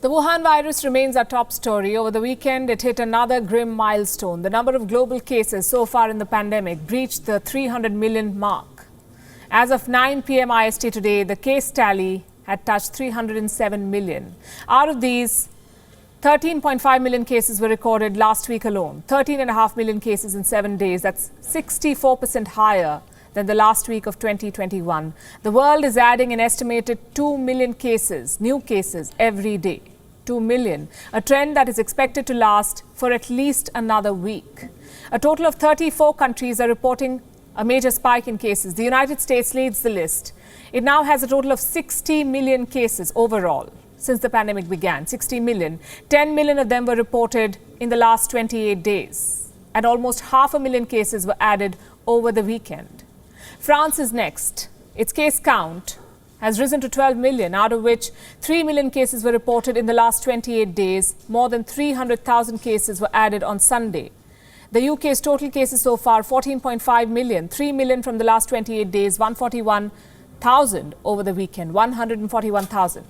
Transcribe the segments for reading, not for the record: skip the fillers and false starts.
The Wuhan virus remains our top story. Over the weekend, it hit another grim milestone. The number of global cases so far in the pandemic breached the 300 million mark. As of 9 p.m. IST today, the case tally had touched 307 million. Out of these, 13.5 million cases were recorded last week alone. 13.5 million cases in 7 days. That's 64% higher than the last week of 2021. The world is adding an estimated 2 million cases, new cases, every day. 2 million, a trend that is expected to last for at least another week. A total of 34 countries are reporting a major spike in cases. The United States leads the list. It now has a total of 60 million cases overall since the pandemic began. 60 million. 10 million of them were reported in the last 28 days. And almost 500,000 cases were added over the weekend. France is next. Its case count has risen to 12 million, out of which 3 million cases were reported in the last 28 days. More than 300,000 cases were added on Sunday. The UK's total cases so far, 14.5 million. 3 million from the last 28 days, 141,000 over the weekend, 141,000.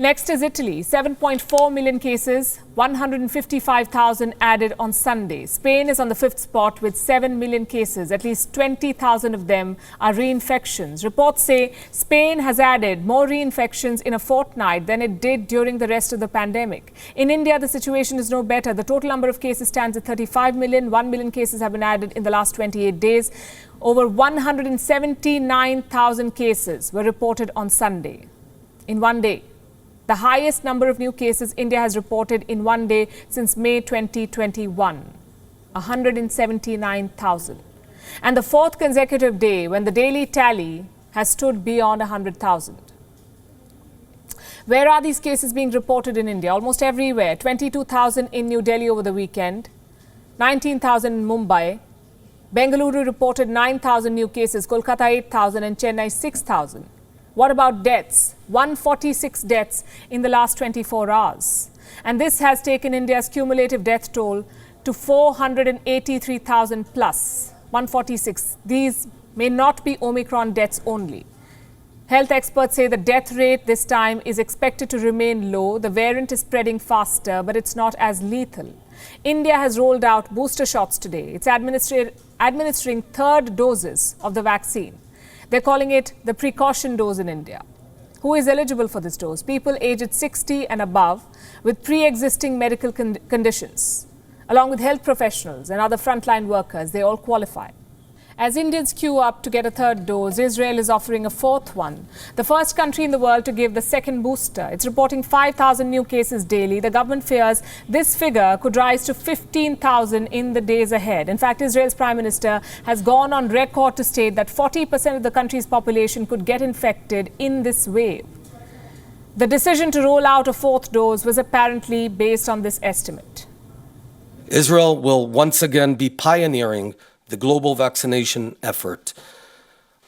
Next is Italy, 7.4 million cases, 155,000 added on Sunday. Spain is on the fifth spot with 7 million cases. At least 20,000 of them are reinfections. Reports say Spain has added more reinfections in a fortnight than it did during the rest of the pandemic. In India, the situation is no better. The total number of cases stands at 35 million. 1 million cases have been added in the last 28 days. Over 179,000 cases were reported on Sunday in one day. The highest number of new cases India has reported in one day since May 2021, 179,000. And the fourth consecutive day when the daily tally has stood beyond 100,000. Where are these cases being reported in India? Almost everywhere. 22,000 in New Delhi over the weekend, 19,000 in Mumbai. Bengaluru reported 9,000 new cases, Kolkata 8,000 and Chennai 6,000. What about deaths? 146 deaths in the last 24 hours. And this has taken India's cumulative death toll to 483,000 plus. 146. These may not be Omicron deaths only. Health experts say the death rate this time is expected to remain low. The variant is spreading faster, but it's not as lethal. India has rolled out booster shots today. It's administering third doses of the vaccine. They're calling it the precaution dose in India. Who is eligible for this dose? People aged 60 and above with pre-existing medical conditions, along with health professionals and other frontline workers. They all qualify. As Indians queue up to get a third dose, Israel is offering a fourth one. The first country in the world to give the second booster. It's reporting 5,000 new cases daily. The government fears this figure could rise to 15,000 in the days ahead. In fact, Israel's Prime Minister has gone on record to state that 40% of the country's population could get infected in this wave. The decision to roll out a fourth dose was apparently based on this estimate. Israel will once again be pioneering the global vaccination effort.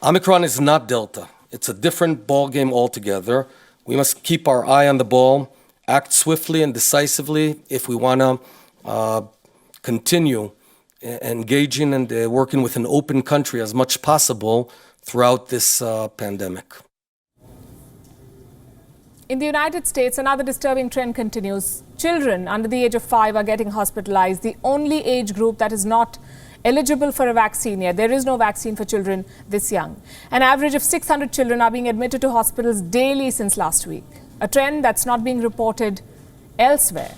Omicron is not Delta. It's a different ballgame altogether. We must keep our eye on the ball, act swiftly and decisively if we want to continue engaging and working with an open country as much as possible throughout this pandemic. In the United States, another disturbing trend continues. Children under the age of 5 are getting hospitalized, the only age group that is not eligible for a vaccine yet. There is no vaccine for children this young. An average of 600 children are being admitted to hospitals daily since last week, a trend that's not being reported elsewhere.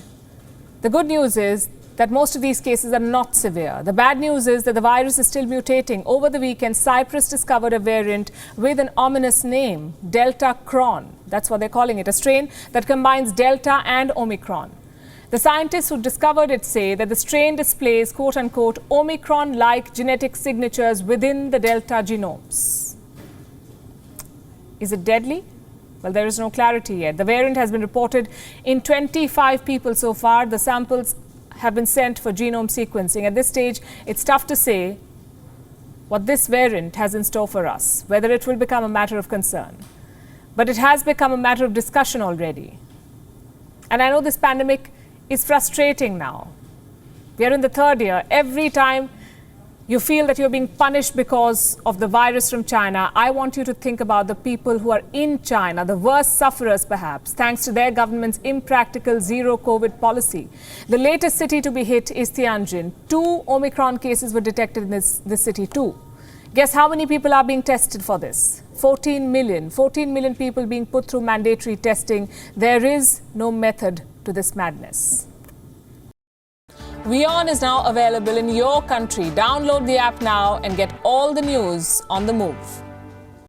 The good news is that most of these cases are not severe. The bad news is that the virus is still mutating. Over the weekend, Cyprus discovered a variant with an ominous name, Deltacron. That's what they're calling it, a strain that combines Delta and Omicron. The scientists who discovered it say that the strain displays, quote-unquote, Omicron-like genetic signatures within the Delta genomes. Is it deadly? Well, there is no clarity yet. The variant has been reported in 25 people so far. The samples have been sent for genome sequencing. At this stage, it's tough to say what this variant has in store for us, whether it will become a matter of concern. But it has become a matter of discussion already. And I know this pandemic is frustrating now. We are in the third year. Every time you feel that you're being punished because of the virus from China, I want you to think about the people who are in China, the worst sufferers perhaps, thanks to their government's impractical zero COVID policy. The latest city to be hit is Tianjin. 2 Omicron cases were detected in this city too. Guess how many people are being tested for this? 14 million. 14 million people being put through mandatory testing. There is no method to this madness. WION is now available in your country. Download the app now and get all the news on the move.